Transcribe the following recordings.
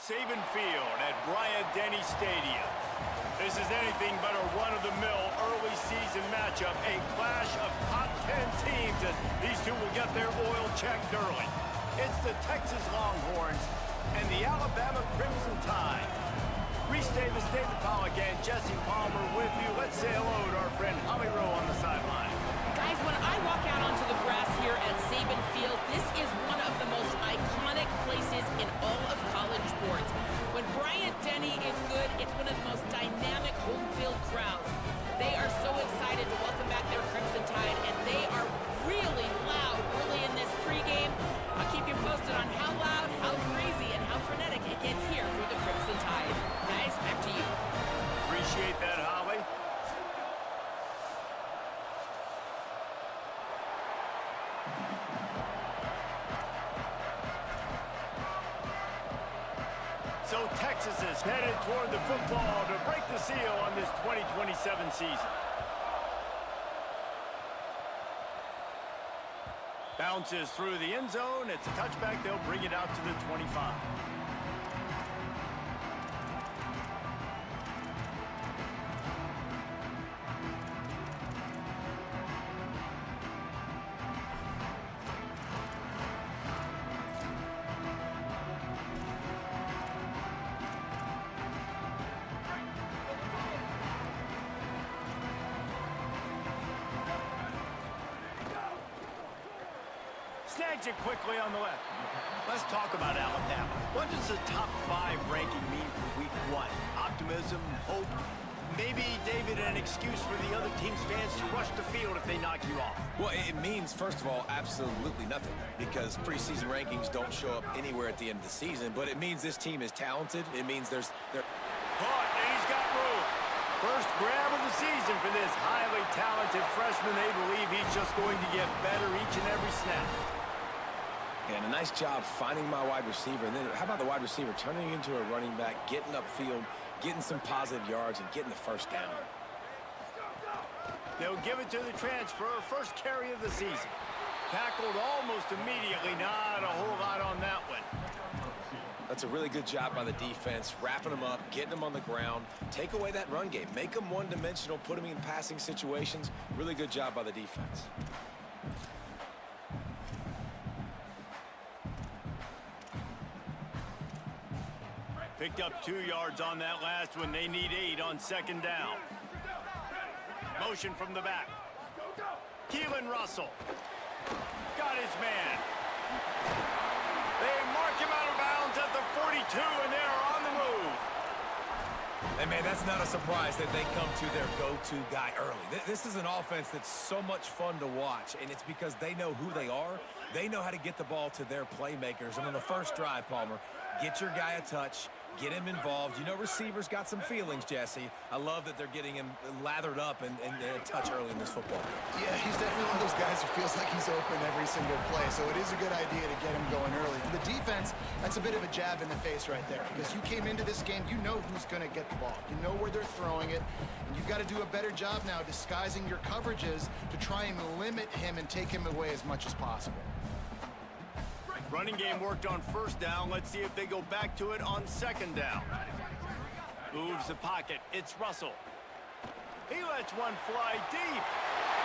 Saban Field at Bryant-Denny Stadium. This is anything but a run-of-the-mill early season matchup, a clash of top 10 teams as these two will get their oil checked early. It's the Texas Longhorns and the Alabama Crimson Tide. Reese Davis, David Pollack, and Jesse Palmer with you. Let's say hello to our friend Holly Rowe on the sideline. Guys, when I walk out onto the grass here at Saban Field, this is one of the most iconic places in all of college sports. When Bryant-Denny is good, it's one of the most dynamic home field crowds. They are so excited to welcome back their Crimson Tide, and they are really loud early in this pregame. I'll keep you posted on how loud, how crazy, and how frenetic it gets here for the Crimson Tide. Guys, back to you. Appreciate that, Holly. So Texas is headed toward the football to break the seal on this 2027 season. Bounces through the end zone. It's a touchback. They'll bring it out to the 25. Snags it quickly on the left. Let's talk about Alabama. What does the top 5 ranking mean for week 1? Optimism, hope, maybe, David, an excuse for the other team's fans to rush the field if they knock you off. Well, it means, first of all, absolutely nothing, because preseason rankings don't show up anywhere at the end of the season, but it means this team is talented. It means they're caught, and he's got room. First grab of the season for this highly talented freshman. They believe he's just going to get better each and every snap. And a nice job finding my wide receiver. And then how about the wide receiver turning into a running back, getting upfield, getting some positive yards, and getting the first down. They'll give it to the transfer, first carry of the season. Tackled almost immediately, not a whole lot on that one. That's a really good job by the defense, wrapping them up, getting them on the ground. Take away that run game. Make them one-dimensional, put them in passing situations. Really good job by the defense. Picked up 2 yards on that last one. They need 8 on second down. Motion from the back. Keelan Russell. Got his man. They mark him out of bounds at the 42, and they're on the move. And, man, that's not a surprise that they come to their go-to guy early. This is an offense that's so much fun to watch, and it's because they know who they are. They know how to get the ball to their playmakers. And on the first drive, Palmer, get your guy a touch, get him involved. You know receivers got some feelings, Jesse. I love that they're getting him lathered up and a touch early in this football game. Yeah, he's definitely one of those guys who feels like he's open every single play, so it is a good idea to get him going early. For the defense, that's a bit of a jab in the face right there, because you came into this game, you know who's going to get the ball. You know where they're throwing it, and you've got to do a better job now disguising your coverages to try and limit him and take him away as much as possible. Running game worked on first down. Let's see if they go back to it on second down. Moves the pocket. It's Russell. He lets one fly deep.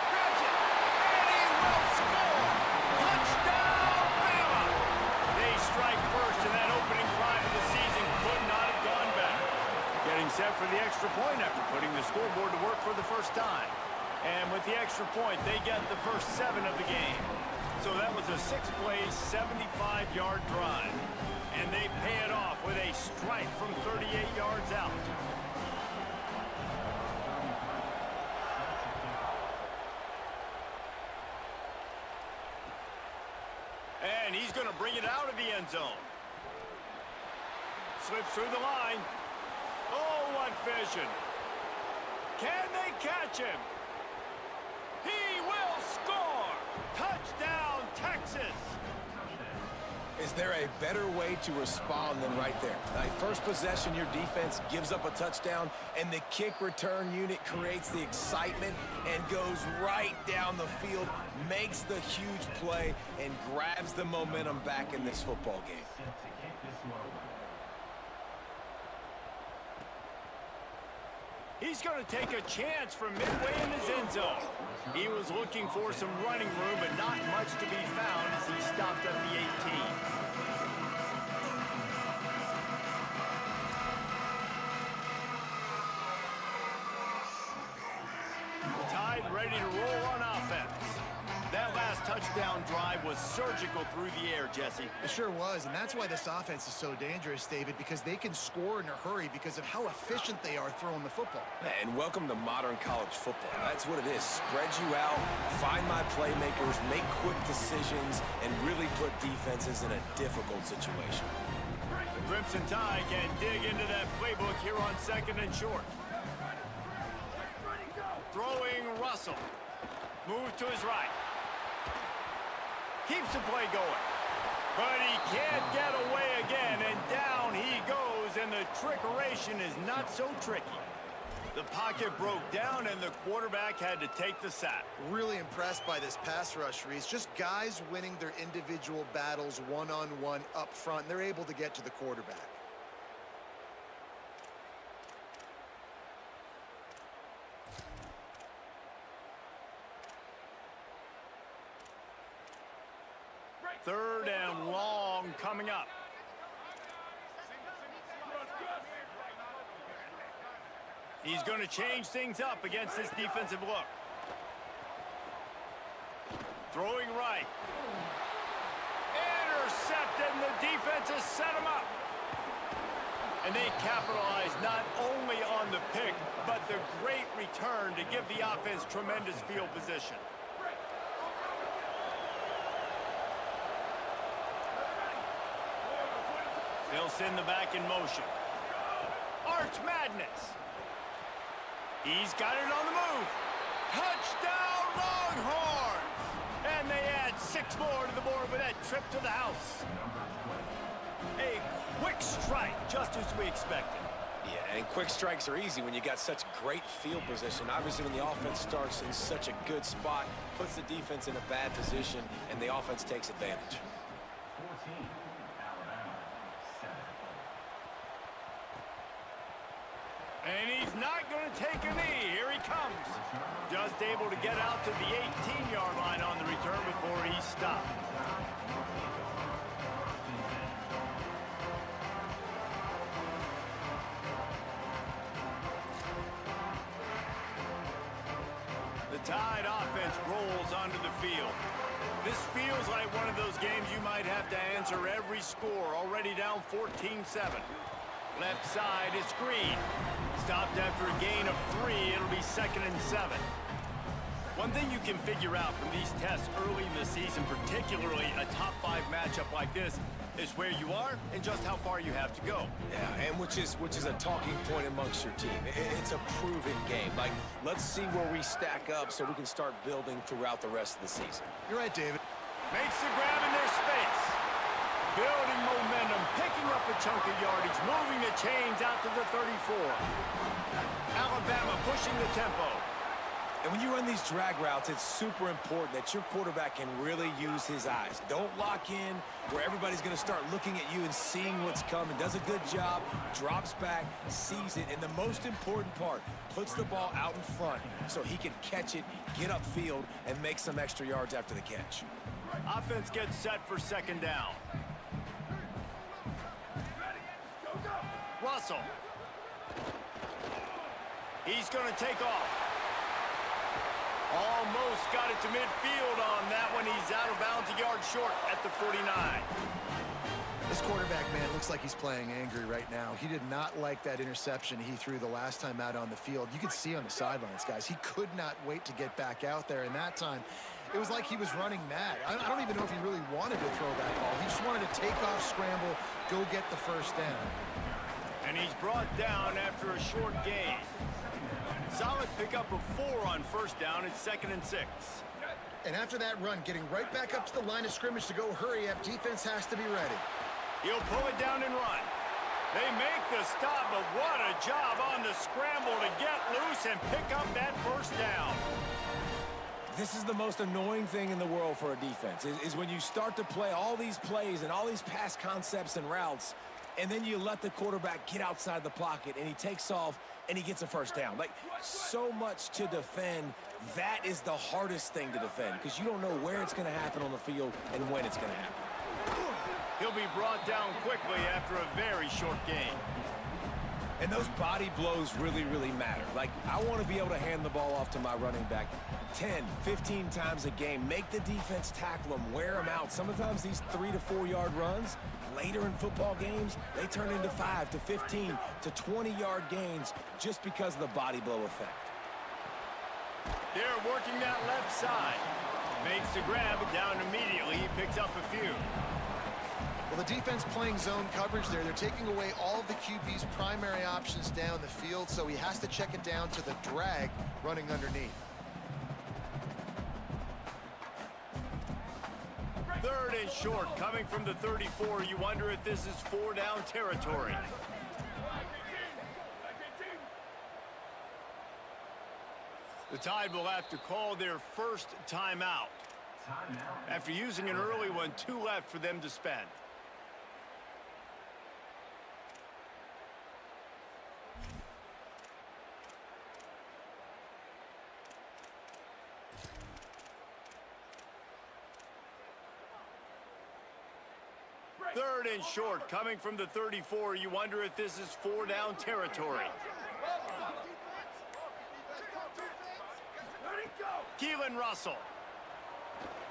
Grabs it. And he will score. Touchdown, Bama. They strike first, and that opening drive of the season could not have gone better. Getting set for the extra point after putting the scoreboard to work for the first time. And with the extra point, they get the first 7 of the game. So that was a 6-play, 75-yard drive. And they pay it off with a strike from 38 yards out. And he's going to bring it out of the end zone. Slips through the line. Oh, what vision. Can they catch him? He will score! Touchdown, Texas! Is there a better way to respond than right there? Now, first possession, your defense gives up a touchdown, and the kick return unit creates the excitement and goes right down the field, makes the huge play, and grabs the momentum back in this football game. He's going to take a chance from midway in his end zone. He was looking for some running room, but not much to be found as he stopped at the 18. Tide ready to roll on offense. That last touchdown drive was surgical through the air, Jesse. It sure was, and that's why this offense is so dangerous, David, because they can score in a hurry because of how efficient they are throwing the football. And welcome to modern college football. That's what it is. Spread you out, find my playmakers, make quick decisions, and really put defenses in a difficult situation. The Crimson Tide can dig into that playbook here on 2nd and short. Throwing Russell. Move to his right. Keeps the play going. But he can't get away again, and down he goes, and the trickeration is not so tricky. The pocket broke down, and the quarterback had to take the sack. Really impressed by this pass rush, Reese. Just guys winning their individual battles one-on-one up front. They're able to get to the quarterback. Third and long coming up. He's going to change things up against this defensive look. Throwing right. Intercepted, and the defense has set him up. And they capitalize not only on the pick, but the great return to give the offense tremendous field position. They'll send the back in motion. Arch Madness. He's got it on the move. Touchdown, Longhorns! And they add 6 more to the board with that trip to the house. A quick strike, just as we expected. Yeah, and quick strikes are easy when you got such great field position. Obviously, when the offense starts in such a good spot, puts the defense in a bad position, and the offense takes advantage. And he's not going to take a knee. Here he comes. Just able to get out to the 18-yard line on the return before he stopped. The Tide offense rolls onto the field. This feels like one of those games you might have to answer every score. Already down 14-7. Left side is screen. Stopped after a gain of 3. It'll be 2nd and 7. One thing you can figure out from these tests early in the season, particularly a top 5 matchup like this, is where you are and just how far you have to go. Yeah, and which is a talking point amongst your team. It's a proven game. Like, let's see where we stack up so we can start building throughout the rest of the season. You're right, David. Makes the grab in their space. Building momentum, picking up a chunk of yardage, moving the chains out to the 34. Alabama pushing the tempo. And when you run these drag routes, it's super important that your quarterback can really use his eyes. Don't lock in where everybody's going to start looking at you and seeing what's coming. Does a good job, drops back, sees it, and the most important part, puts the ball out in front so he can catch it, get upfield, and make some extra yards after the catch. Offense gets set for 2nd down. Russell. He's going to take off. Almost got it to midfield on that one. He's out of bounds a yard short at the 49. This quarterback, man, looks like he's playing angry right now. He did not like that interception he threw the last time out on the field. You could see on the sidelines, guys. He could not wait to get back out there, and that time it was like he was running mad. I don't even know if he really wanted to throw that ball. He just wanted to take off, scramble, go get the first down. And he's brought down after a short gain. Solid pickup of 4 on 1st down. It's 2nd and 6. And after that run, getting right back up to the line of scrimmage to go hurry up, defense has to be ready. He'll pull it down and run. They make the stop, but what a job on the scramble to get loose and pick up that 1st down. This is the most annoying thing in the world for a defense, is when you start to play all these plays and all these pass concepts and routes, and then you let the quarterback get outside the pocket, and he takes off, and he gets a first down. Like, so much to defend. That is the hardest thing to defend because you don't know where it's going to happen on the field and when it's going to happen. He'll be brought down quickly after a very short gain. And those body blows really, really matter. Like, I want to be able to hand the ball off to my running back 10, 15 times a game. Make the defense tackle them, wear them out. Sometimes these 3 to 4 yard runs, later in football games, they turn into 5 to 15 to 20-yard gains just because of the body blow effect. They're working that left side. Makes the grab, down immediately. He picks up a few. Well, the defense playing zone coverage there. They're taking away all of the QB's primary options down the field, so he has to check it down to the drag running underneath. Third and short, coming from the 34. You wonder if this is 4-down territory. The Tide will have to call their first timeout. After using an early one, 2 left for them to spend. Third and short, coming from the 34. You wonder if this is 4-down territory. Keelan Russell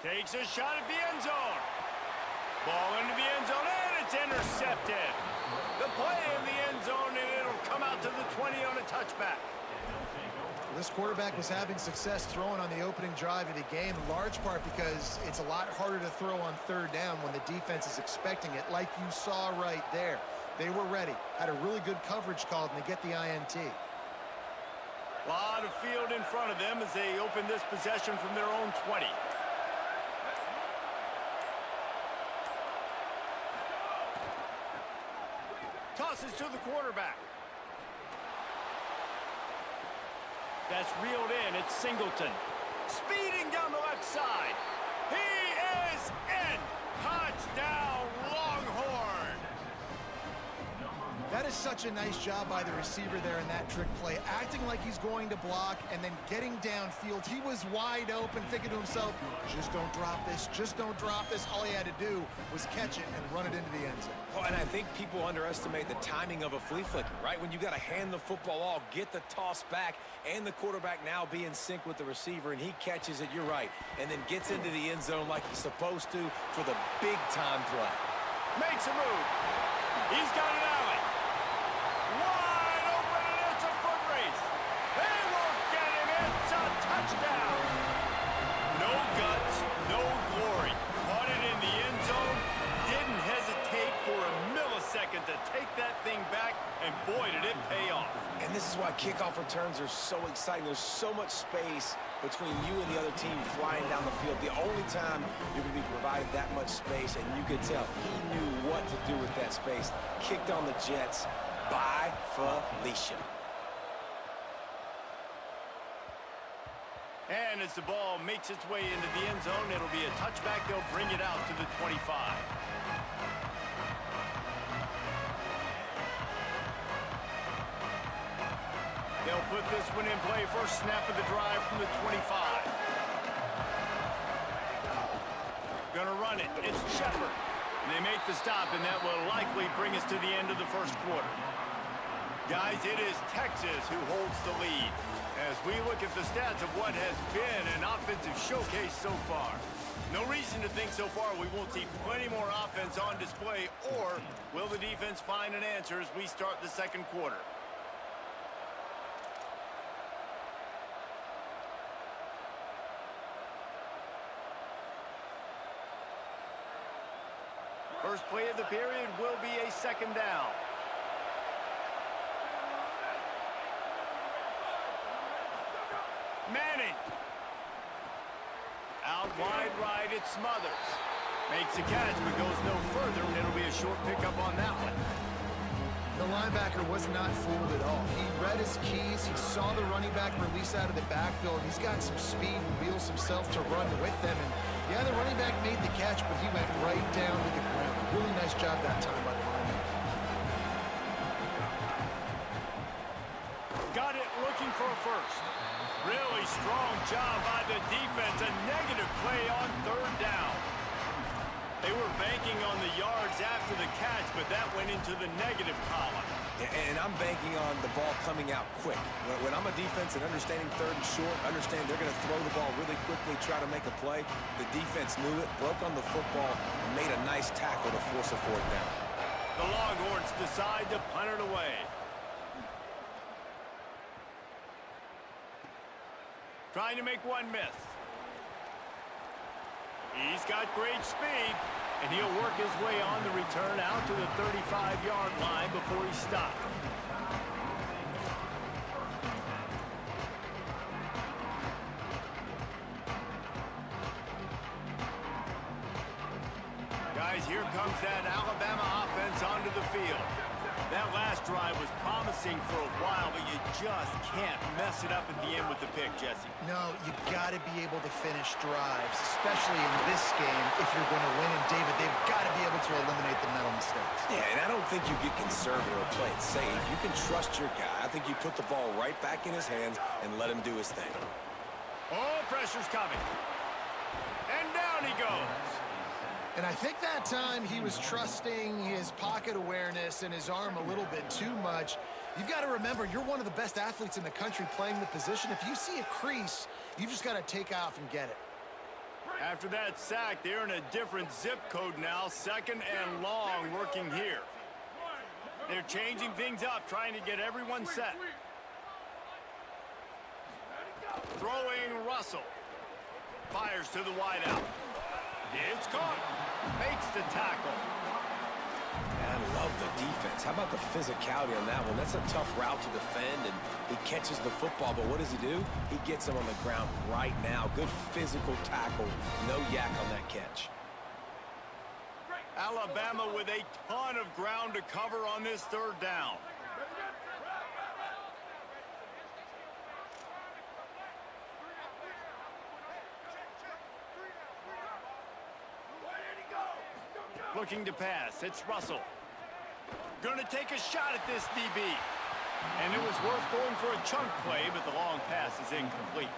takes a shot at the end zone. Ball into the end zone, and it's intercepted. The play in the end zone, and it'll come out to the 20 on a touchback. This quarterback was having success throwing on the opening drive of the game, in large part because it's a lot harder to throw on third down when the defense is expecting it, like you saw right there. They were ready, had a really good coverage called, and they get the INT. A lot of field in front of them as they open this possession from their own 20. Tosses to the quarterback. That's reeled in. It's Singleton. Speeding down the left side. He is in. Touchdown, Longhorn. That is such a nice job by the receiver there in that trick play, acting like he's going to block and then getting downfield. He was wide open, thinking to himself, just don't drop this, just don't drop this. All he had to do was catch it and run it into the end zone. Oh, and I think people underestimate the timing of a flea flicker, right? When you got to hand the football off, get the toss back, and the quarterback now be in sync with the receiver, and he catches it, you're right, and then gets into the end zone like he's supposed to for the big-time play. Makes a move. He's got an alley. Wide open, and it's a foot race. They won't get him. It's a touchdown. No guts, no glory. Caught it in the end zone. Didn't hesitate for a millisecond to take that thing back, and boy, did it pay off. And this is why kickoff returns are so exciting. There's so much space between you and the other team flying down the field. The only time you're going to be provided that much space, and you could tell he knew what to do with that space. Kicked on the Jets by Felicia. And as the ball makes its way into the end zone, it'll be a touchback. They'll bring it out to the 25. They'll put this one in play. First snap of the drive from the 25. Gonna run it. It's Shepard. They make the stop, and that will likely bring us to the end of the first quarter. Guys, it is Texas who holds the lead. As we look at the stats of what has been an offensive showcase so far. No reason to think so far we won't see plenty more offense on display, or will the defense find an answer as we start the second quarter? First play of the period will be a second down. Manning. Out wide right, it's Smothers. Makes a catch, but goes no further, and it'll be a short pickup on that one. The linebacker was not fooled at all. He read his keys. He saw the running back release out of the backfield. He's got some speed and wheels himself to run with them. And yeah, the running back made the catch, but he went right down to the ground. Really nice job that time by the linebacker. got it looking for a first. Really strong job by the defense. A negative play on third down. They were banking on the yards after the catch, but that went into the negative column. And I'm banking on the ball coming out quick. When I'm a defense and understanding third and short, understand they're going to throw the ball really quickly, try to make a play. The defense knew it, broke on the football, made a nice tackle to force a fourth down. The Longhorns decide to punt it away. Trying to make one miss. He's got great speed, and he'll work his way on the return out to the 35-yard line before he stopped. Guys, here comes that Alabama offense onto the field. That last drive was promising for a while, but you just can't mess it up at the end with the pick, Jesse. No, you got to be able to finish drives, especially in this game if you're going to win. And David, they've got to be able to eliminate the mental mistakes. Yeah, and I don't think you get conservative or play it safe. You can trust your guy. I think you put the ball right back in his hands and let him do his thing. Oh, pressure's coming. And down he goes. And I think that time he was trusting his pocket awareness and his arm a little bit too much. You've got to remember, you're one of the best athletes in the country playing the position. If you see a crease, you've just got to take off and get it. After that sack, they're in a different zip code now. Second and long working here. They're changing things up, trying to get everyone set. Throwing Russell. Fires to the wideout. It's caught. Makes the tackle. And I love the defense. How about the physicality on that one? That's a tough route to defend, and he catches the football, but what does he do? He gets him on the ground right now. Good physical tackle. No yak on that catch. Alabama with a ton of ground to cover on this third down. Looking to pass. It's Russell. Going to take a shot at this DB. And it was worth going for a chunk play, but the long pass is incomplete.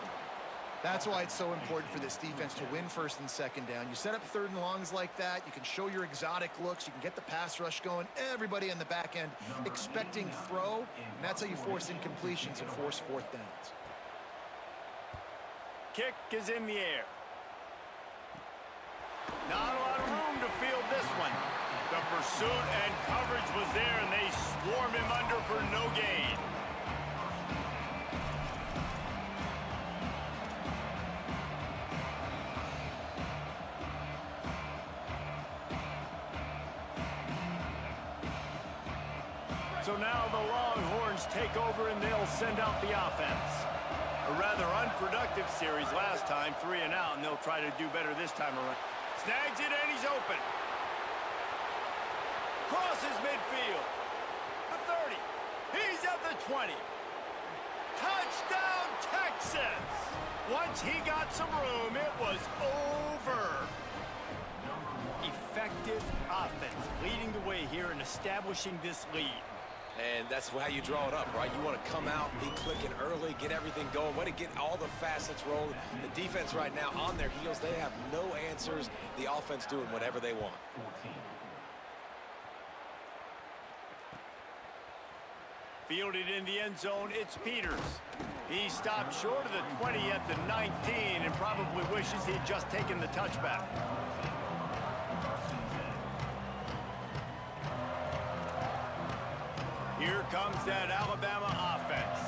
That's why it's so important for this defense to win first and second down. You set up third and longs like that. You can show your exotic looks. You can get the pass rush going. Everybody in the back end expecting throw. And that's how you force incompletions and force fourth downs. Kick is in the air. Not a lot of room to field this one. The pursuit and coverage was there, and they swarm him under for no gain. So now the Longhorns take over, and they'll send out the offense. A rather unproductive series last time, 3 and out, and they'll try to do better this time around. Snags it, and he's open. Crosses midfield. The 30. He's at the 20. Touchdown, Texas! Once he got some room, it was over. Effective offense, leading the way here and establishing this lead. And that's how you draw it up, right? You want to come out, be clicking early, get everything going, want to get all the facets rolling. The defense right now on their heels, they have no answers. The offense doing whatever they want. Fielded in the end zone, it's Peters. He stopped short of the 20 at the 19 and probably wishes he'd just taken the touchback. Here comes that Alabama offense.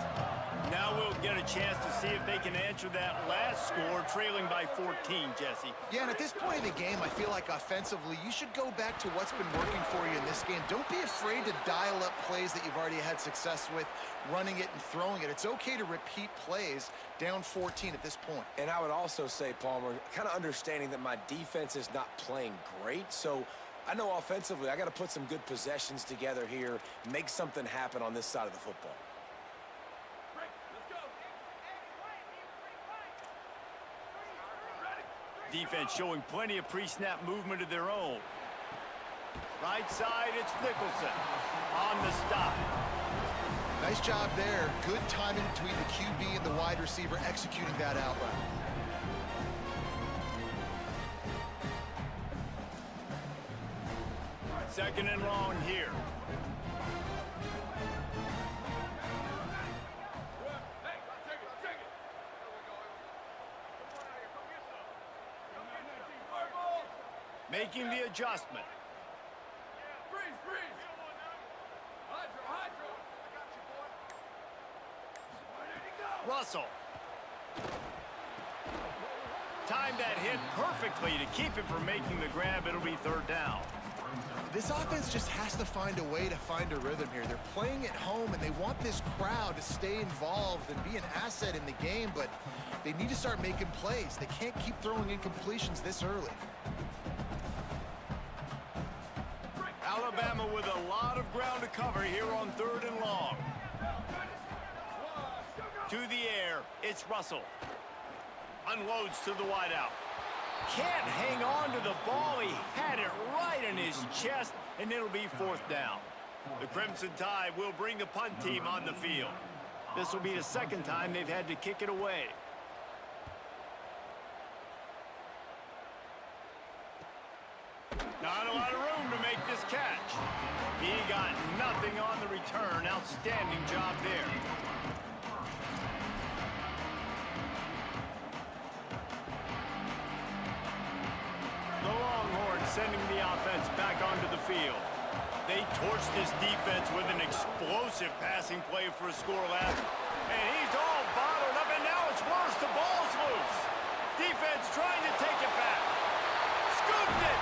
Now we'll get a chance to see if they can answer that last score, trailing by 14, Jesse. Yeah, and at this point in the game, I feel like offensively, you should go back to what's been working for you in this game. Don't be afraid to dial up plays that you've already had success with, running it and throwing it. It's okay to repeat plays down 14 at this point. And I would also say, Palmer, kind of understanding that my defense is not playing great, so I know offensively I got to put some good possessions together here, make something happen on this side of the football. Defense showing plenty of pre-snap movement of their own. Right side, it's Nicholson on the stop. Nice job there. Good timing between the QB and the wide receiver executing that out route. Second and long here. Making the adjustment. Russell. Timed that hit perfectly to keep him from making the grab. It'll be third down. This offense just has to find a way to find a rhythm here. They're playing at home, and they want this crowd to stay involved and be an asset in the game, but they need to start making plays. They can't keep throwing incompletions this early. Alabama with a lot of ground to cover here on third and long. To the air, it's Russell. Unloads to the wideout. Can't hang on to the ball. He had it right in his chest, and it'll be fourth down. The Crimson Tide will bring the punt team on the field. This will be the second time they've had to kick it away. Not a lot of room to make this catch. He got nothing on the return. Outstanding job there. The Longhorns sending the offense back onto the field. They torched this defense with an explosive passing play for a score left. And he's all bottled up, and now it's worse. The ball's loose. Defense trying to take it back. Scooped it.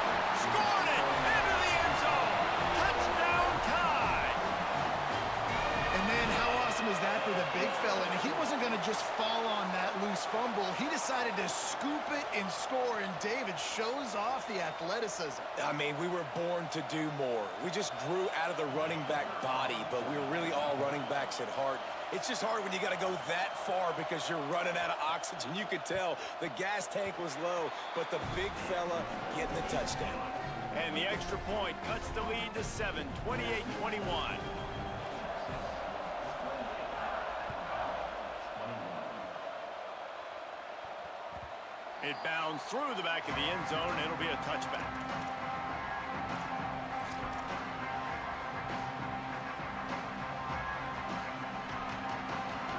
Scored it. Into the end zone. Touchdown Tide. And man, how awesome is that for the big fella? And he wasn't going to just fall on that loose fumble. He decided to scoop it and score, and David shows off the athleticism. I mean, we were born to do more. We just grew out of the running back body, but we were really all running backs at heart. It's just hard when you got to go that far because you're running out of oxygen. You could tell the gas tank was low, but the big fella getting the touchdown. And the extra point cuts the lead to 7, 28-21. It bounds through the back of the end zone, and it'll be a touchback.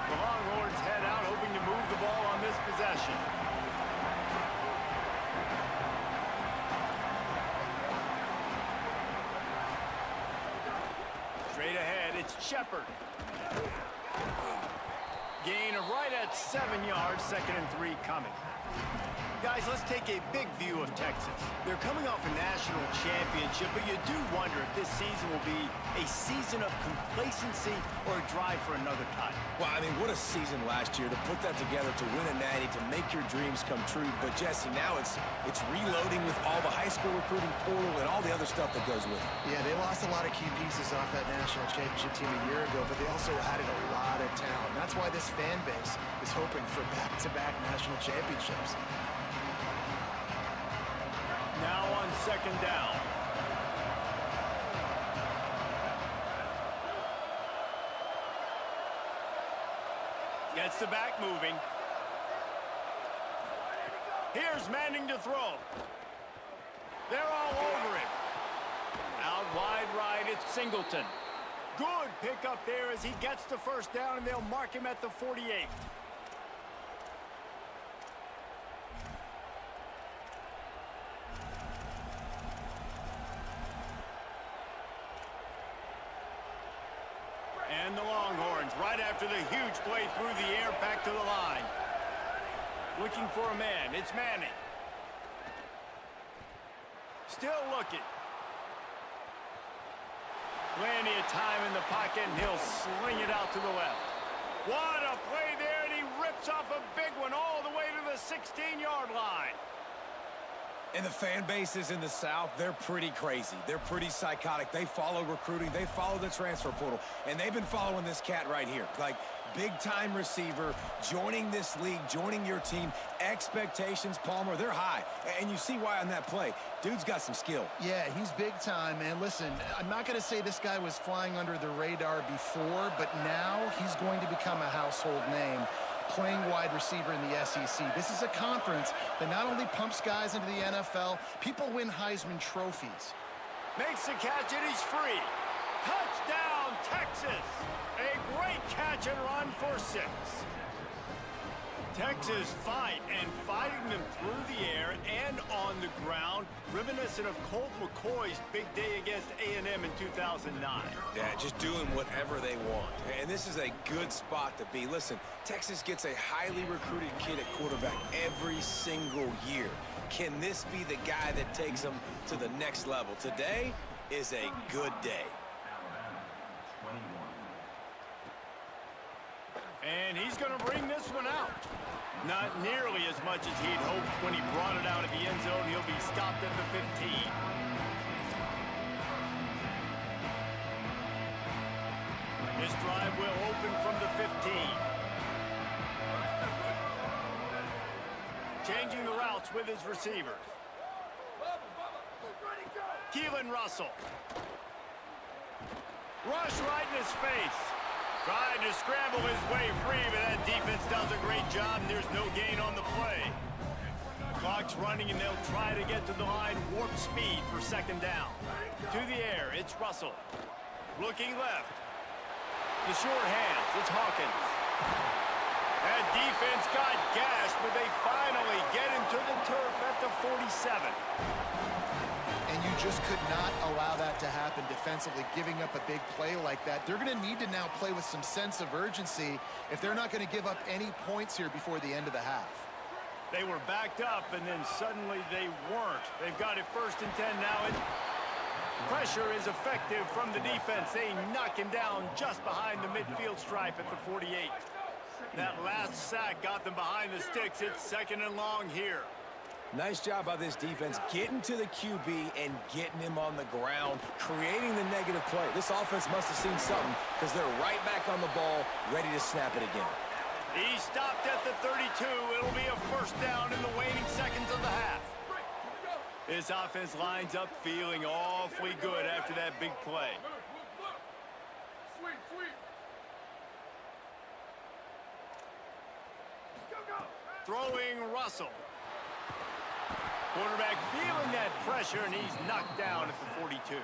The Longhorns head out, hoping to move the ball on this possession. Straight ahead, it's Shepard. Gain of right at 7 yards, 2nd and 3 coming. Guys, let's take a big view of Texas. They're coming off a national championship, but you do wonder if this season will be a season of complacency or a drive for another title. Well, I mean, what a season last year to put that together, to win a natty, to make your dreams come true. But, Jesse, now it's reloading with all the high school recruiting portal and all the other stuff that goes with it. Yeah, they lost a lot of key pieces off that national championship team a year ago, but they also added a lot of talent. That's why this fan base is hoping for back-to-back national championships. Now on 2nd down. Gets the back moving. Here's Manning to throw. They're all over him. Out wide right, it's Singleton. Good pickup there as he gets the first down, and they'll mark him at the 48. And the Longhorns, right after the huge play through the air, back to the line. Looking for a man. It's Manning. Still looking. Plenty of time in the pocket, and he'll sling it out to the left. What a play there, and he rips off a big one all the way to the 16-yard line. And the fan bases in the South, they're pretty crazy. They're pretty psychotic. They follow recruiting. They follow the transfer portal. And they've been following this cat right here. Like, big-time receiver, joining this league, joining your team. Expectations, Palmer, they're high. And you see why on that play. Dude's got some skill. Yeah, he's big time, man. Listen, I'm not going to say this guy was flying under the radar before, but now he's going to become a household name, playing wide receiver in the SEC. This is a conference that not only pumps guys into the NFL, people win Heisman trophies. Makes the catch and he's free. Touchdown, Texas! A great catch and run for 6. Texas fighting them through the air and on the ground, reminiscent of Colt McCoy's big day against A&M in 2009. Yeah, just doing whatever they want. And this is a good spot to be. Listen, Texas gets a highly recruited kid at quarterback every single year. Can this be the guy that takes them to the next level? Today is a good day. And he's going to bring this one out. Not nearly as much as he'd hoped when he brought it out of the end zone. He'll be stopped at the 15. His drive will open from the 15. Changing the routes with his receivers. Keelan Russell. Rush right in his face. Trying to scramble his way free, but that defense does a great job, and there's no gain on the play. Clock's running, and they'll try to get to the line, warp speed for 2nd down. To the air, it's Russell. Looking left. The short hands, it's Hawkins. That defense got gashed, but they finally get him to the turf at the 47. And you just could not allow that to happen defensively, giving up a big play like that. They're going to need to now play with some sense of urgency if they're not going to give up any points here before the end of the half. They were backed up, and then suddenly they weren't. They've got it 1st and 10 now, and pressure is effective from the defense. They knock him down just behind the midfield stripe at the 48. That last sack got them behind the sticks. It's 2nd and long here. Nice job by this defense getting to the QB and getting him on the ground, creating the negative play. This offense must have seen something because they're right back on the ball, ready to snap it again. He stopped at the 32. It'll be a 1st down in the waning seconds of the half. This offense lines up feeling awfully good after that big play. Throwing Russell. Quarterback feeling that pressure, and he's knocked down at the 42.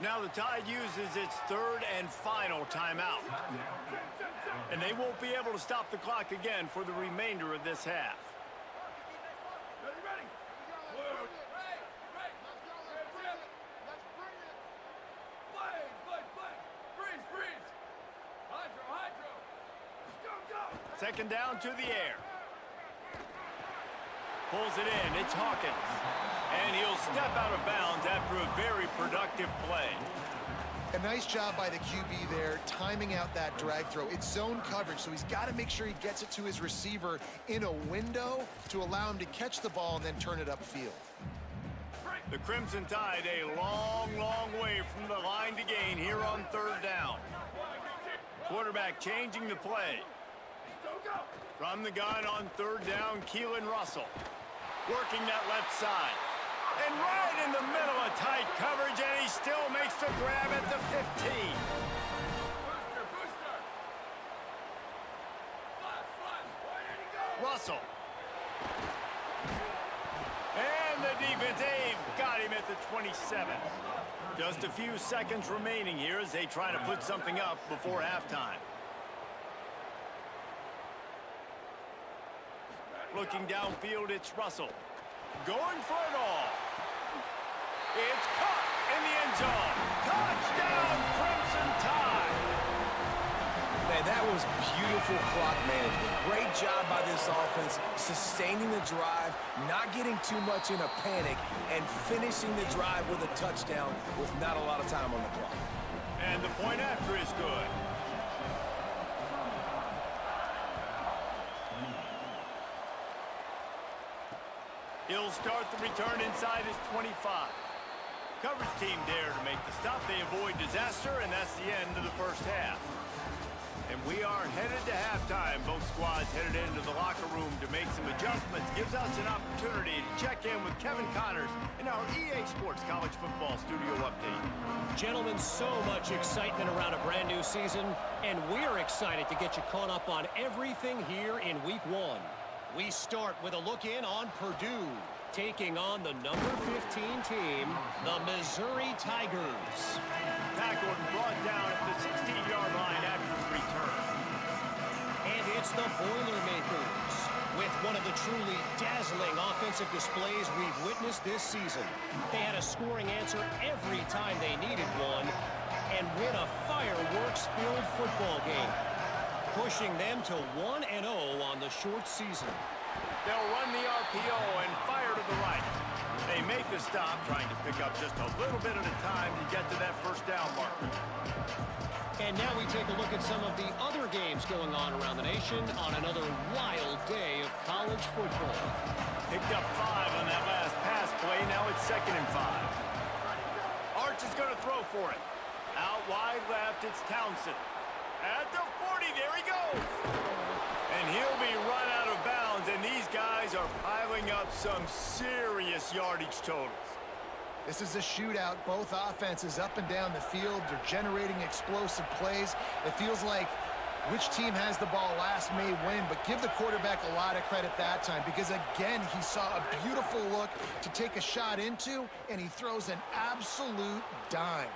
Now the Tide uses its 3rd and final timeout. And they won't be able to stop the clock again for the remainder of this half. Second down to the air. Pulls it in. It's Hawkins. And he'll step out of bounds after a very productive play. A nice job by the QB there, timing out that drag throw. It's zone coverage, so he's got to make sure he gets it to his receiver in a window to allow him to catch the ball and then turn it upfield. The Crimson Tide a long, long way from the line to gain here on 3rd down. Quarterback changing the play. From the gun on 3rd down, Keelan Russell. Working that left side. And right in the middle of tight coverage, and he still makes the grab at the 15. Russell. And the defense, they've got him at the 27. Just a few seconds remaining here as they try to put something up before halftime. Looking downfield, it's Russell. Going for it all. It's caught in the end zone. Touchdown, Crimson Tide. Man, that was beautiful clock management. Great job by this offense, sustaining the drive, not getting too much in a panic, and finishing the drive with a touchdown with not a lot of time on the clock. And the point after is good. He'll start the return inside his 25. Coverage team there to make the stop. They avoid disaster, and that's the end of the first half. And we are headed to halftime. Both squads headed into the locker room to make some adjustments. Gives us an opportunity to check in with Kevin Connors in our EA Sports College Football Studio Update. Gentlemen, so much excitement around a brand new season, and we're excited to get you caught up on everything here in Week 1. We start with a look in on Purdue, taking on the number 15 team, the Missouri Tigers. Tackled and brought down at the 16-yard line after the return. And it's the Boilermakers, with one of the truly dazzling offensive displays we've witnessed this season. They had a scoring answer every time they needed one, and win a fireworks-filled football game, pushing them to 1-0 on the short season. They'll run the RPO and fire to the right. They make the stop, trying to pick up just a little bit at a time to get to that first down marker. And now we take a look at some of the other games going on around the nation on another wild day of college football. Picked up 5 on that last pass play. Now it's 2nd and 5. Arch is going to throw for it. Out wide left, it's Townsend. At the 40, there he goes. And he'll be run out of bounds, and these guys are piling up some serious yardage totals. This is a shootout. Both offenses up and down the field. They're generating explosive plays. It feels like which team has the ball last may win, but give the quarterback a lot of credit that time because, again, he saw a beautiful look to take a shot into, and he throws an absolute dime.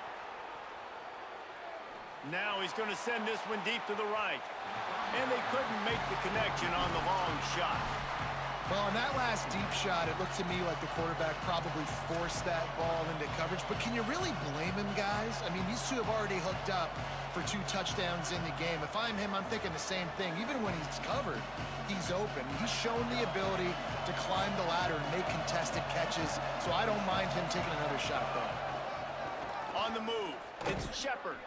Now he's going to send this one deep to the right. And they couldn't make the connection on the long shot. Well, on that last deep shot, it looked to me like the quarterback probably forced that ball into coverage. But can you really blame him, guys? I mean, these two have already hooked up for 2 touchdowns in the game. If I'm him, I'm thinking the same thing. Even when he's covered, he's open. He's shown the ability to climb the ladder and make contested catches. So I don't mind him taking another shot there. On the move, it's Shepard.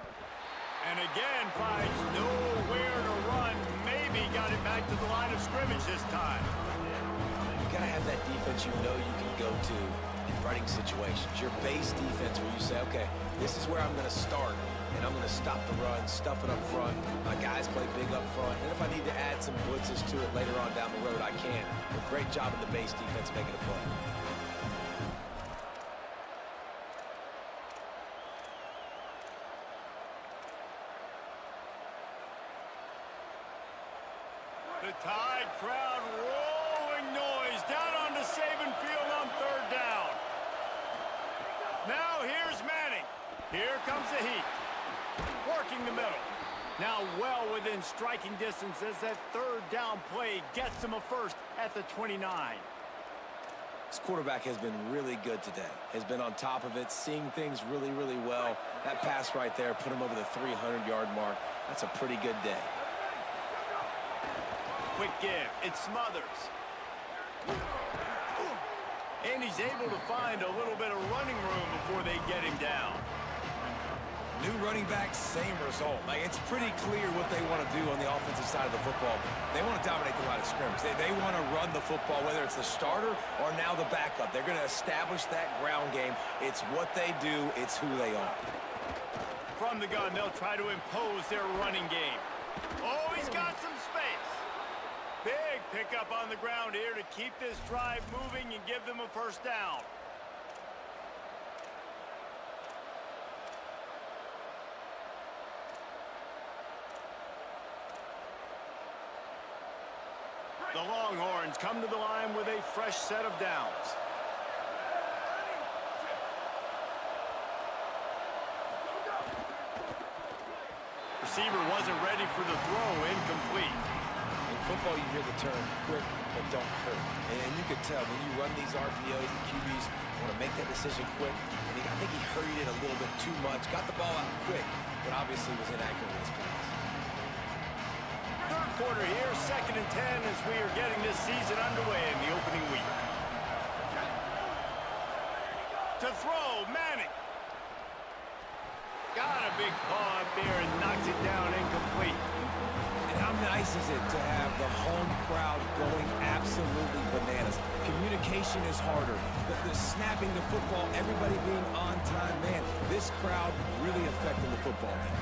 And again, finds nowhere to run. Maybe got it back to the line of scrimmage this time. You gotta have that defense you know you can go to in running situations. Your base defense where you say, okay, this is where I'm gonna start, and I'm gonna stop the run, stuff it up front. My guys play big up front, and if I need to add some blitzes to it later on down the road, I can. A great job in the base defense making a play. The Tide crowd rolling noise down onto Saban Field on 3rd down. Now here's Manning. Here comes the heat. Working the middle. Now well within striking distance as that 3rd down play gets him a first at the 29. This quarterback has been really good today. Has been on top of it, seeing things really, really well. That pass right there put him over the 300-yard mark. That's a pretty good day. Quick give. It Smothers. And he's able to find a little bit of running room before they get him down. New running back, same result. Like, it's pretty clear what they want to do on the offensive side of the football. They want to dominate the line of scrimmage. They want to run the football, whether it's the starter or now the backup. They're going to establish that ground game. It's what they do. It's who they are. From the gun, they'll try to impose their running game. Oh, he's got some space. Big pickup on the ground here to keep this drive moving and give them a first down. The Longhorns come to the line with a fresh set of downs. Receiver wasn't ready for the throw, incomplete. In football, you hear the term quick but don't hurt. And you can tell when you run these RPOs, the QBs want to make that decision quick. And I think he hurried it a little bit too much. Got the ball out quick, but obviously was inaccurate in his pass. 3rd quarter here, 2nd and 10 as we are getting this season underway in the opening week. To throw, Manning. Got a big paw up there and knocks it down incomplete. And how nice is it to have the home crowd going absolutely bananas. Communication is harder. The snapping the football, everybody being on time. Man, this crowd really affecting the football game.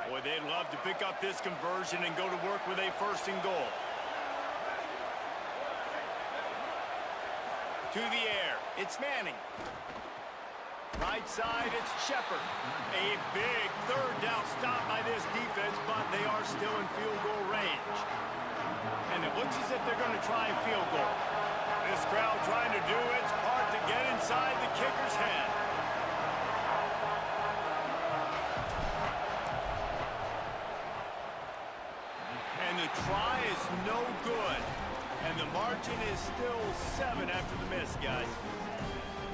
Boy, they'd love to pick up this conversion and go to work with a 1st and goal. To the air, it's Manning. Right side, it's Shepard. A big 3rd down stop by this defense, but they are still in field goal range. And it looks as if they're going to try a field goal. This crowd trying to do its part to get inside the kicker's head. And the try is no good. And the margin is still 7 after the miss, guys.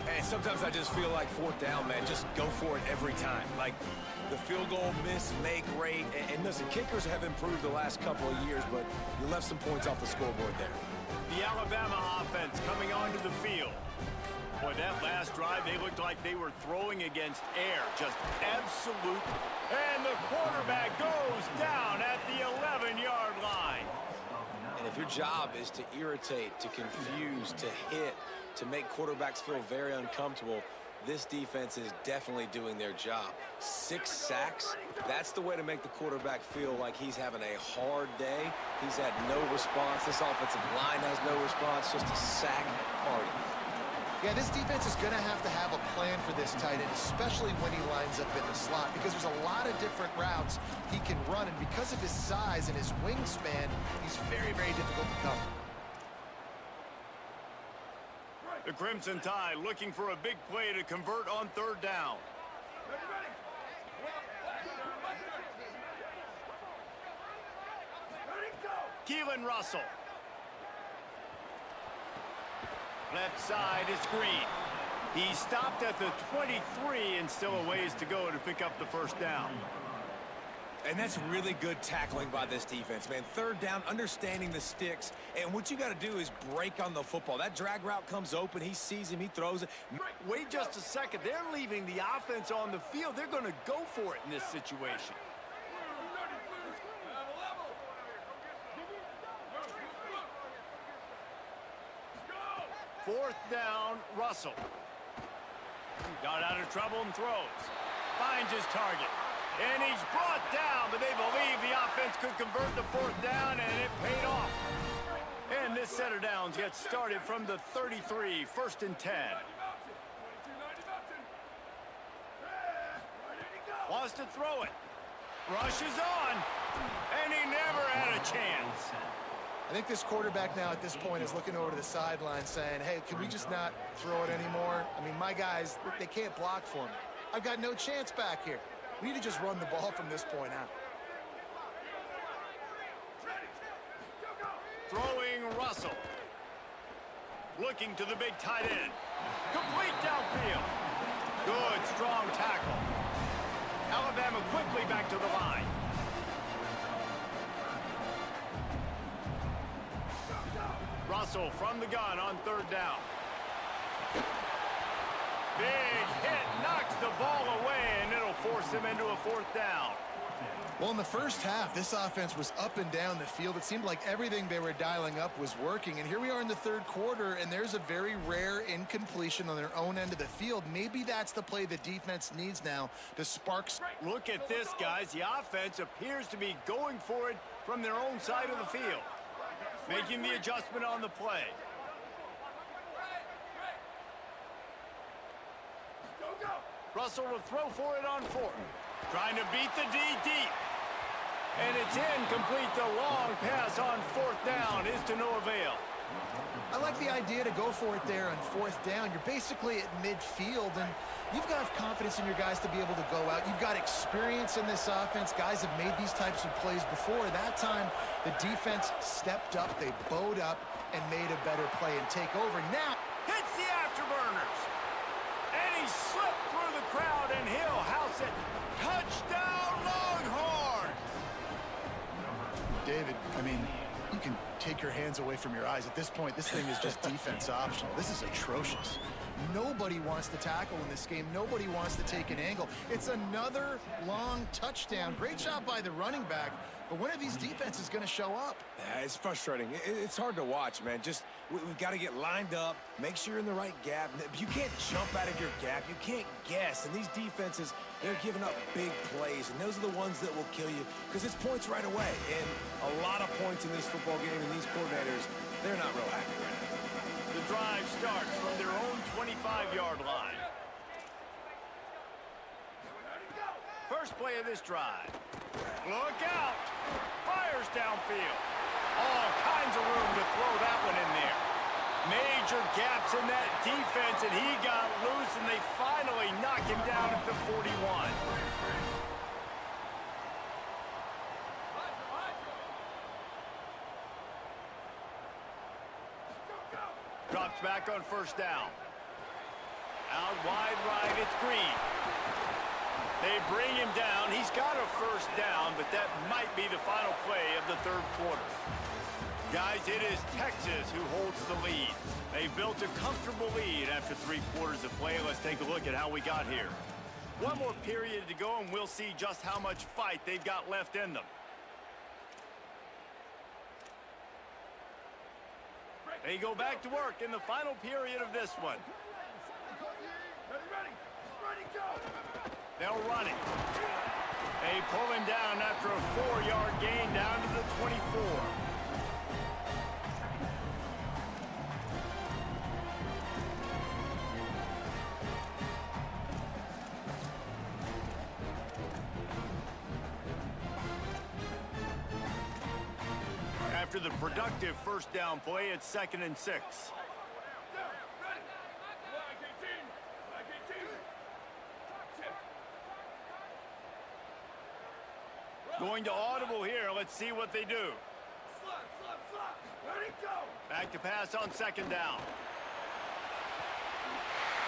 And sometimes I just feel like 4th down, man, just go for it every time. Like the field goal miss, make rate. And listen, kickers have improved the last couple of years, but you left some points off the scoreboard there. The Alabama offense coming onto the field. Boy, that last drive, they looked like they were throwing against air. Just absolute. And the quarterback goes down at the 11-yard line. And if your job is to irritate, to confuse, to hit, to make quarterbacks feel very uncomfortable, this defense is definitely doing their job. 6 sacks, that's the way to make the quarterback feel like he's having a hard day. He's had no response. This offensive line has no response, just a sack party. Yeah, this defense is going to have a plan for this tight end, especially when he lines up in the slot, because there's a lot of different routes he can run, and because of his size and his wingspan, he's very, very difficult to cover. The Crimson Tide looking for a big play to convert on 3rd down. Keelan Russell. Left side is Green. He stopped at the 23 and still a ways to go to pick up the 1st down. And that's really good tackling by this defense, man. 3rd down, understanding the sticks. And what you got to do is break on the football. That drag route comes open. He sees him. He throws it. Wait just a second. They're leaving the offense on the field. They're going to go for it in this situation. Fourth down, Russell. Got out of trouble and throws. Finds his target. And he's brought down, but they believe the offense could convert the 4th down, and it paid off. And this set of downs gets started from the 33, 1st and 10. Wants to throw it. Rushes on, and he never had a chance. I think this quarterback now at this point is looking over to the sideline saying, hey, can we just not throw it anymore? I mean, my guys, they can't block for me. I've got no chance back here. We need to just run the ball from this point out. Throwing Russell. Looking to the big tight end. Complete downfield. Good, strong tackle. Alabama quickly back to the line. Russell from the gun on 3rd down. Big hit, knocks the ball away, and it'll force him into a 4th down. Well, in the first half, this offense was up and down the field. It seemed like everything they were dialing up was working. And here we are in the 3rd quarter, and there's a very rare incompletion on their own end of the field. Maybe that's the play the defense needs now to spark. Look at this, guys. The offense appears to be going for it from their own side of the field. Making the adjustment on the play. Russell will throw for it on 4th. Trying to beat the D deep. And it's incomplete. The long pass on 4th down is to no avail. I like the idea to go for it there on 4th down. You're basically at midfield, and you've got to have confidence in your guys to be able to go out. You've got experience in this offense. Guys have made these types of plays before. That time, the defense stepped up. They bowed up and made a better play and take over. Now, hits the afterburners. And he slipped through the crowd, and he'll house it. Touchdown, Longhorns! David, I mean, you can take your hands away from your eyes. At this point, this thing is just defense optional. This is atrocious. Nobody wants to tackle in this game. Nobody wants to take an angle. It's another long touchdown. Great job by the running back. But when are these defenses going to show up? Yeah, it's frustrating. It's hard to watch, man. We've got to get lined up, make sure you're in the right gap. You can't jump out of your gap. You can't guess. And these defenses, they're giving up big plays, and those are the ones that will kill you because it's points right away. And a lot of points in this football game, and these coordinators, they're not real happy right now. The drive starts from their own 25-yard line. First play of this drive. Look out! Fires downfield. All kinds of room to throw that one in there. Major gaps in that defense, and he got loose, and they finally knock him down at the 41. Drops back on first down. Out wide right, it's Green. They bring him down. He's got a first down, but that might be the final play of the third quarter. Guys, it is Texas who holds the lead. They built a comfortable lead after 3 quarters of play. Let's take a look at how we got here. One more period to go, and we'll see just how much fight they've got left in them. They go back to work in the final period of this one. Ready, go! They'll run it. They pull him down after a 4-yard gain down to the 24. After the productive first down play, it's 2nd and 6. Going to audible here. Let's see what they do. Ready, go. Back to pass on 2nd down.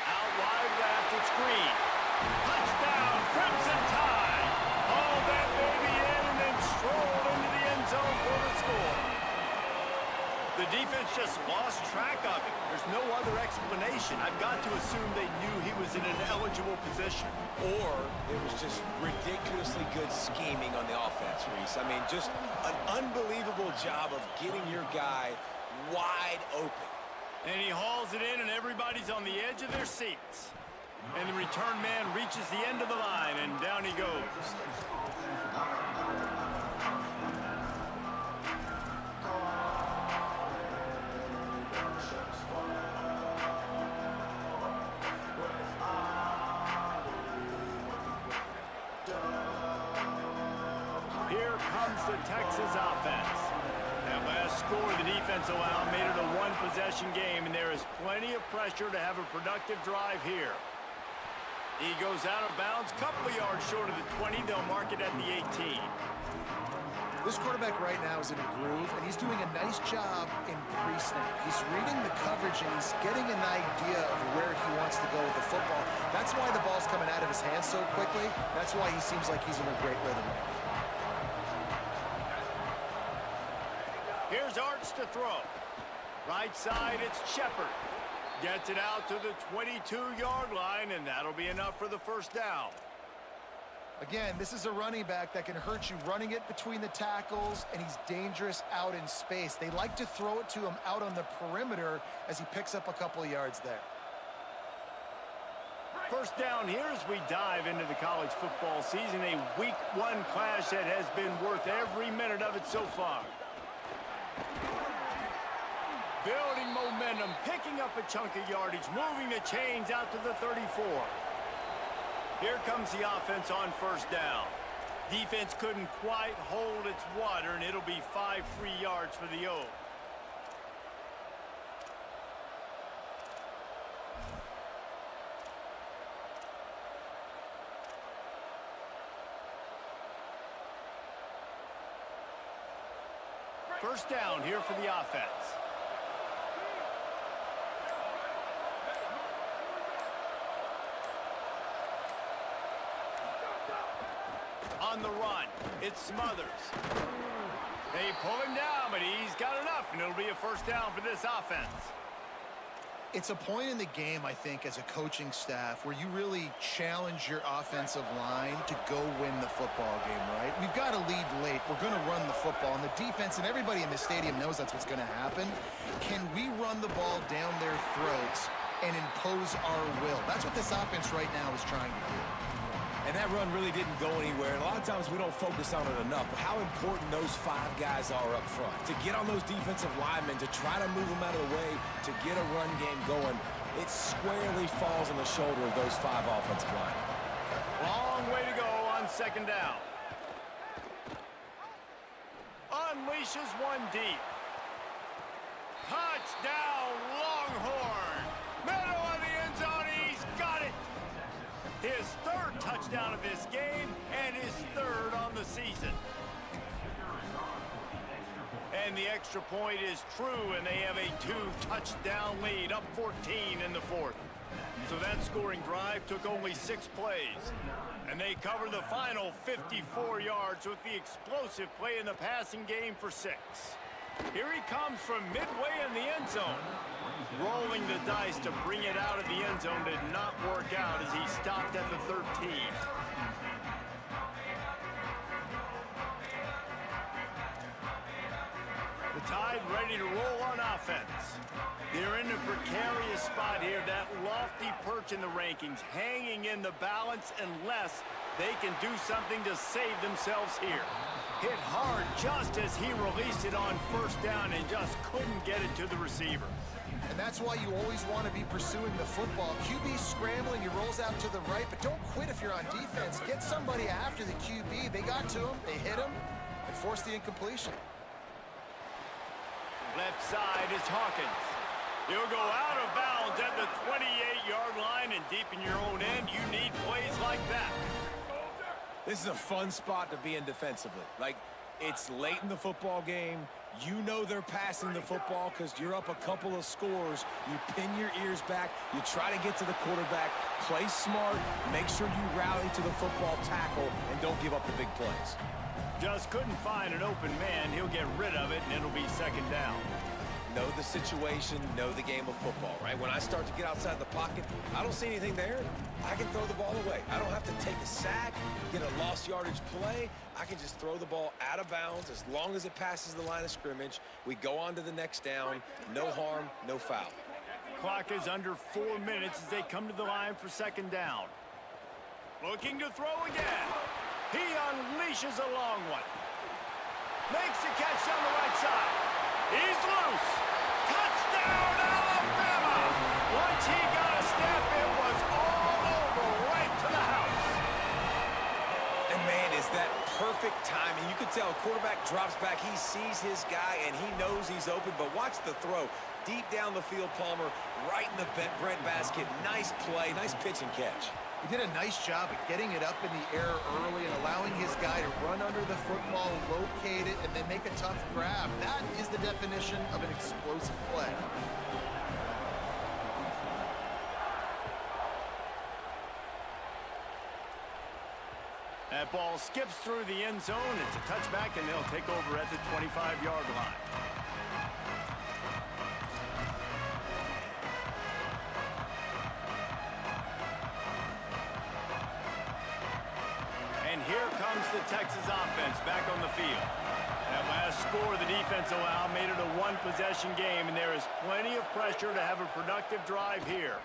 Out wide left, it's Green. Touchdown, Crimson Tide. Haul that baby in and then stroll into the end zone for the score. The defense just lost track of it. There's no other explanation. I've got to assume they knew he was in an eligible position. Or it was just ridiculously good scheming on the offense, Reese. I mean, just an unbelievable job of getting your guy wide open. And he hauls it in, and everybody's on the edge of their seats. And the return man reaches the end of the line, and down he goes. Here comes the Texas offense. That last score the defense allowed made it a one-possession game, and there is plenty of pressure to have a productive drive here. He goes out of bounds, couple of yards short of the 20. They'll mark it at the 18. This quarterback right now is in a groove, and he's doing a nice job in pre-snap. He's reading the coverage, and he's getting an idea of where he wants to go with the football. That's why the ball's coming out of his hands so quickly. That's why he seems like he's in a great rhythm. Here's Arts to throw. Right side, it's Shepard. Gets it out to the 22-yard line, and that'll be enough for the first down. Again, this is a running back that can hurt you running it between the tackles, and he's dangerous out in space. They like to throw it to him out on the perimeter as he picks up a couple of yards there. First down here as we dive into the college football season, a week 1 clash that has been worth every minute of it so far. Building momentum, picking up a chunk of yardage, moving the chains out to the 34. Here comes the offense on first down. Defense couldn't quite hold its water, and it'll be 5 free yards for the Oaks. First down here for the offense. On the run, it's Smothers. They pull him down, but he's got enough, and it'll be a first down for this offense. It's a point in the game, I think, as a coaching staff where you really challenge your offensive line to go win the football game, right? We've got to lead late. We're going to run the football, and the defense and everybody in the stadium knows that's what's going to happen. Can we run the ball down their throats and impose our will? That's what this offense right now is trying to do. And that run really didn't go anywhere. And a lot of times we don't focus on it enough. But how important those 5 guys are up front. To get on those defensive linemen, to try to move them out of the way, to get a run game going, it squarely falls on the shoulder of those 5 offensive linemen. Long way to go on second down. Unleashes one deep. Touchdown, Longhorn. Middle of the end zone, he's got it. His 3rd touchdown of this game and his 3rd on the season. And the extra point is true, and they have a 2-touchdown lead, up 14 in the 4th. So that scoring drive took only 6 plays. And they cover the final 54 yards with the explosive play in the passing game for 6. Here he comes from midway in the end zone. Rolling the dice to bring it out of the end zone did not work out as he stopped at the 13. The Tide ready to roll on offense. They're in a precarious spot here, that lofty perch in the rankings, hanging in the balance unless they can do something to save themselves here. Hit hard just as he released it on first down and just couldn't get it to the receiver. And that's why you always want to be pursuing the football. QB scrambling, he rolls out to the right, but don't quit if you're on defense. Get somebody after the QB. They got to him, they hit him, and forced the incompletion. Left side is Hawkins. He'll go out of bounds at the 28-yard line, and deep in your own end, you need plays like that. This is a fun spot to be in defensively. Like, it's late in the football game. You know they're passing the football because you're up a couple of scores. You pin your ears back. You try to get to the quarterback. Play smart. Make sure you rally to the football tackle and don't give up the big plays. Just couldn't find an open man. He'll get rid of it, and it'll be second down. Know the situation, know the game of football, right? When I start to get outside the pocket, I don't see anything there. I can throw the ball away. I don't have to take a sack, get a lost yardage play. I can just throw the ball out of bounds as long as it passes the line of scrimmage. We go on to the next down. No harm, no foul. Clock is under 4 minutes as they come to the line for second down. Looking to throw again. He unleashes a long one. Makes the catch on the right side. He's loose. Touchdown, Alabama! Once he got a step, it was all over, right to the house. And man, is that perfect timing. You can tell quarterback drops back. He sees his guy, and he knows he's open. But watch the throw. Deep down the field, Palmer, right in the breadbasket. Nice play, nice pitch and catch. He did a nice job at getting it up in the air early and allowing his guy to run under the football, locate it, and then make a tough grab. That is the definition of an explosive play. That ball skips through the end zone. It's a touchback, and they'll take over at the 25-yard line. And here comes the Texas offense back on the field. That last score the defense allowed made it a one-possession game, and there is plenty of pressure to have a productive drive here.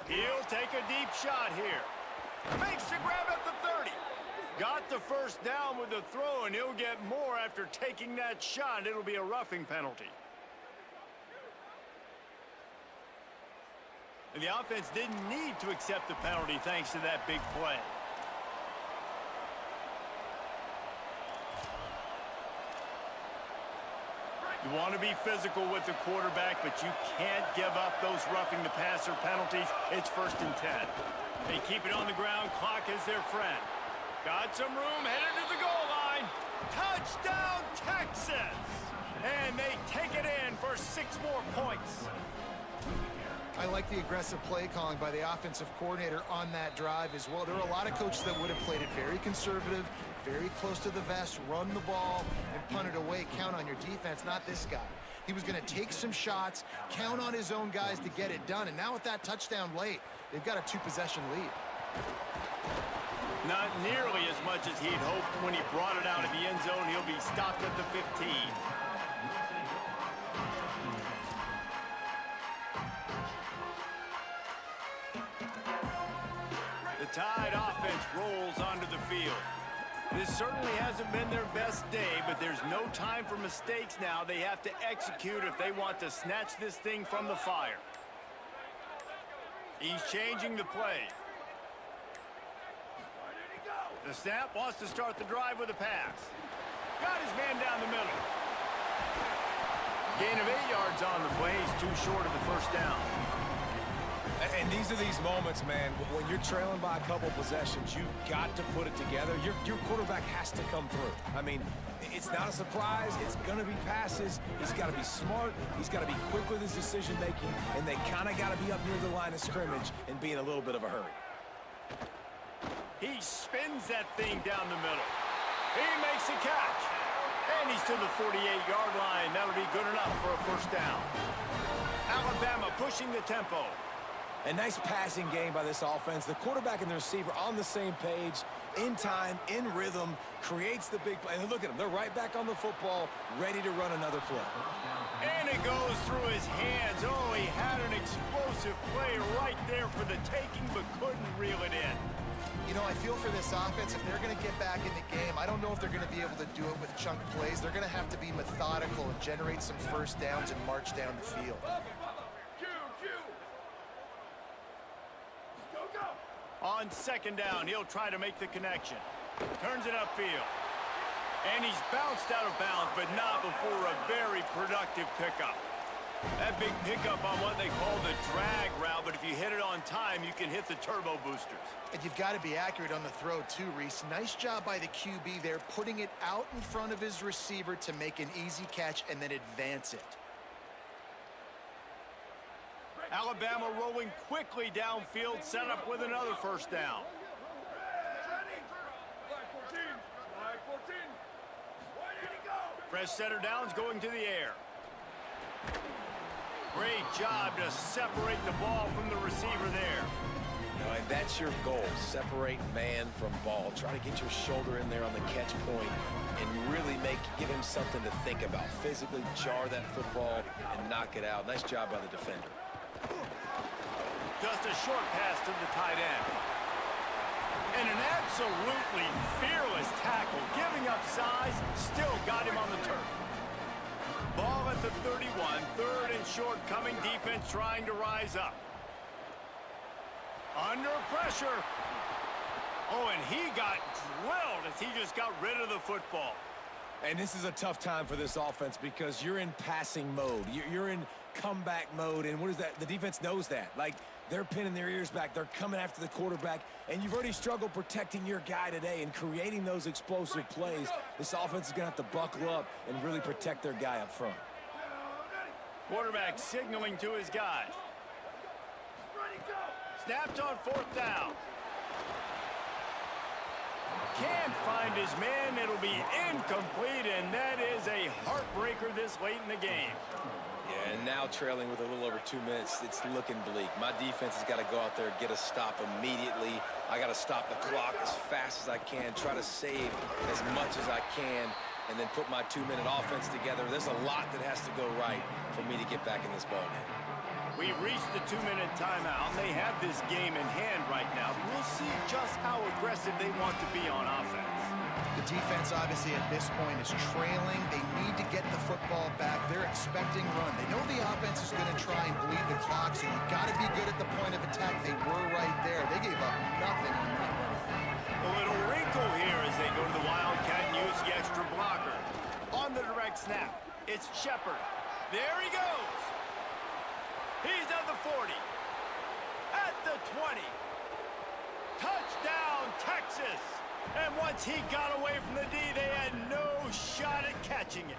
He'll take a deep shot here. Makes the grab at the 30. Got the first down with the throw, and he'll get more after taking that shot. It'll be a roughing penalty. And the offense didn't need to accept the penalty thanks to that big play. You want to be physical with the quarterback, but you can't give up those roughing the passer penalties. It's 1st and 10. They keep it on the ground. Clock is their friend. Got some room, headed to the goal line. Touchdown, Texas! And they take it in for 6 more points. I like the aggressive play calling by the offensive coordinator on that drive as well. There are a lot of coaches that would have played it very conservative, very close to the vest, run the ball, and punt it away. Count on your defense, not this guy. He was going to take some shots, count on his own guys to get it done. And now with that touchdown late, they've got a 2-possession lead. Not nearly as much as he'd hoped when he brought it out of the end zone. He'll be stopped at the 15. The Tide offense rolls onto the field. This certainly hasn't been their best day, but there's no time for mistakes now. They have to execute if they want to snatch this thing from the fire. He's changing the play. The snap, wants to start the drive with a pass. Got his man down the middle. Gain of 8 yards on the play. He's too short of the first down. And these are these moments, man, when you're trailing by a couple possessions, you've got to put it together. Your quarterback has to come through. I mean, it's not a surprise. It's going to be passes. He's got to be smart. He's got to be quick with his decision-making, and they kind of got to be up near the line of scrimmage and be in a little bit of a hurry. He spins that thing down the middle. He makes a catch. And he's to the 48-yard line. That'll be good enough for a first down. Alabama pushing the tempo. A nice passing game by this offense. The quarterback and the receiver on the same page, in time, in rhythm, creates the big play. And look at them. They're right back on the football, ready to run another play. And it goes through his hands. Oh, he had an explosive play right there for the taking, but couldn't reel it in. You know, I feel for this offense, if they're going to get back in the game, I don't know if they're going to be able to do it with chunk plays. They're going to have to be methodical and generate some first downs and march down the field. On second down, he'll try to make the connection. Turns it upfield. And he's bounced out of bounds, but not before a very productive pickup. That big pickup on what they call the drag route, but if you hit it on time, you can hit the turbo boosters. And you've got to be accurate on the throw too, Reese. Nice job by the QB there, putting it out in front of his receiver to make an easy catch and then advance it. Alabama rolling quickly downfield, set up with another first down. Fresh center downs going to the air. Great job to separate the ball from the receiver there. You know, and that's your goal, separate man from ball. Try to get your shoulder in there on the catch point and really give him something to think about. Physically jar that football and knock it out. Nice job by the defender. Just a short pass to the tight end. And an absolutely fearless tackle, giving up size, still got him on the turf. Ball at the 31, third and short coming, defense trying to rise up. Under pressure. Oh, and he got drilled as he just got rid of the football. And this is a tough time for this offense because you're in passing mode. You're in comeback mode, and what is that? The defense knows that. Like, they're pinning their ears back. They're coming after the quarterback, and you've already struggled protecting your guy today and creating those explosive plays. This offense is going to have to buckle up and really protect their guy up front. Quarterback signaling to his guys. Snapped on fourth down. Can't find his man. It'll be incomplete, and that is a heartbreaker this late in the game. Yeah, and now trailing with a little over 2 minutes, it's looking bleak. My defense has got to go out there and get a stop immediately. I got to stop the clock as fast as I can, try to save as much as I can, and then put my 2-minute offense together. There's a lot that has to go right for me to get back in this ballgame. We've reached the 2-minute timeout. They have this game in hand right now. We'll see just how aggressive they want to be on offense. The defense, obviously, at this point is trailing. They need to get the football back. They're expecting run. They know the offense is going to try and bleed the clock, so you've got to be good at the point of attack. They were right there. They gave up nothing on that run. A little wrinkle here as they go to the Wildcat and use the extra blocker. On the direct snap, it's Shepard. There he goes. He's at the 40. At the 20. Touchdown, Texas. And once he got away from the D, they had no shot at catching it.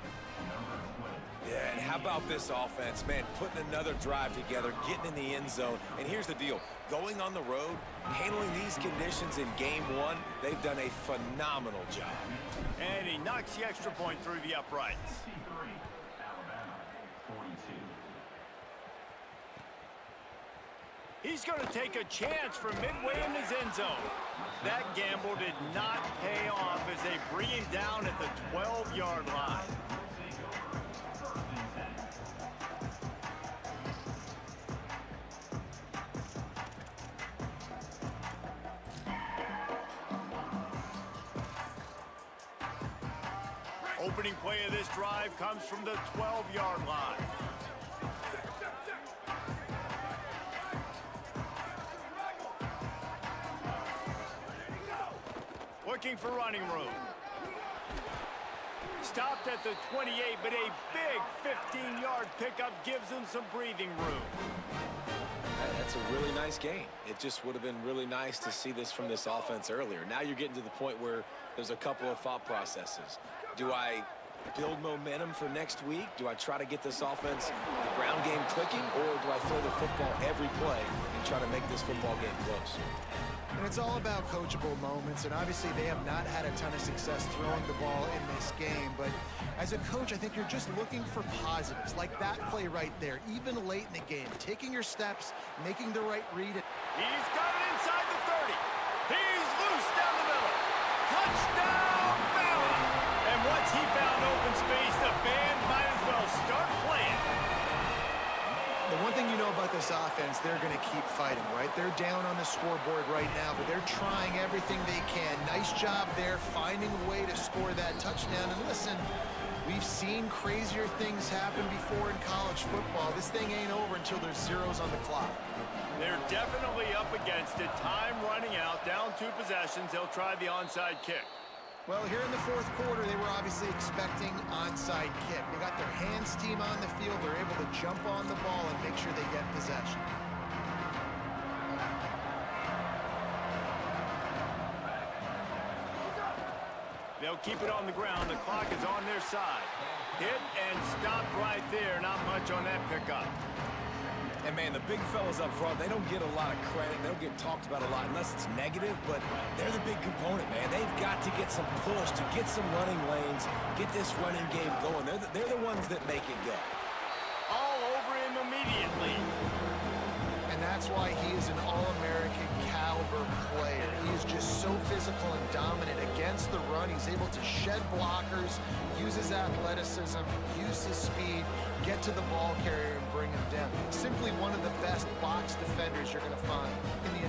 Yeah, and how about this offense, man, putting another drive together, getting in the end zone. And here's the deal. Going on the road, handling these conditions in game one, they've done a phenomenal job. And he knocks the extra point through the uprights. He's going to take a chance from midway in his end zone. That gamble did not pay off as they bring him down at the 12-yard line. Opening play of this drive comes from the 12-yard line. Looking for running room. Stopped at the 28, but a big 15-yard pickup gives him some breathing room. That's a really nice game. It just would have been really nice to see this from this offense earlier. Now you're getting to the point where there's a couple of thought processes. Do I build momentum for next week? Do I try to get this offense, the ground game clicking, or do I throw the football every play and try to make this football game close? And it's all about coachable moments, and obviously they have not had a ton of success throwing the ball in this game, but as a coach, I think you're just looking for positives, like that play right there, even late in the game, taking your steps, making the right read. He's got it inside the 30. He's loose down the middle. Touchdown, Valley! And once he found open space, the band might as well start playing. The one thing you know about this offense, they're going to keep fighting, right? They're down on the scoreboard right now, but they're trying everything they can. Nice job there, finding a way to score that touchdown. And listen, we've seen crazier things happen before in college football. This thing ain't over until there's zeros on the clock. They're definitely up against it. Time running out, down 2 possessions. They'll try the onside kick. Well, here in the fourth quarter, they were obviously expecting onside kick. They got their hands team on the field. They're able to jump on the ball and make sure they get possession. They'll keep it on the ground. The clock is on their side. Hit and stopped right there. Not much on that pickup. And, man, the big fellas up front, they don't get a lot of credit. They don't get talked about a lot unless it's negative, but they're the big component, man. They've got to get some push, to get some running lanes, get this running game going. They're the ones that make it go. All over him immediately. And that's why he is an All-American caliber player. He is just so physical and dominant against the run. He's able to shed blockers, use his athleticism, use his speed, get to the ball carrier and bring him down. Simply one of the best box defenders you're going to find in the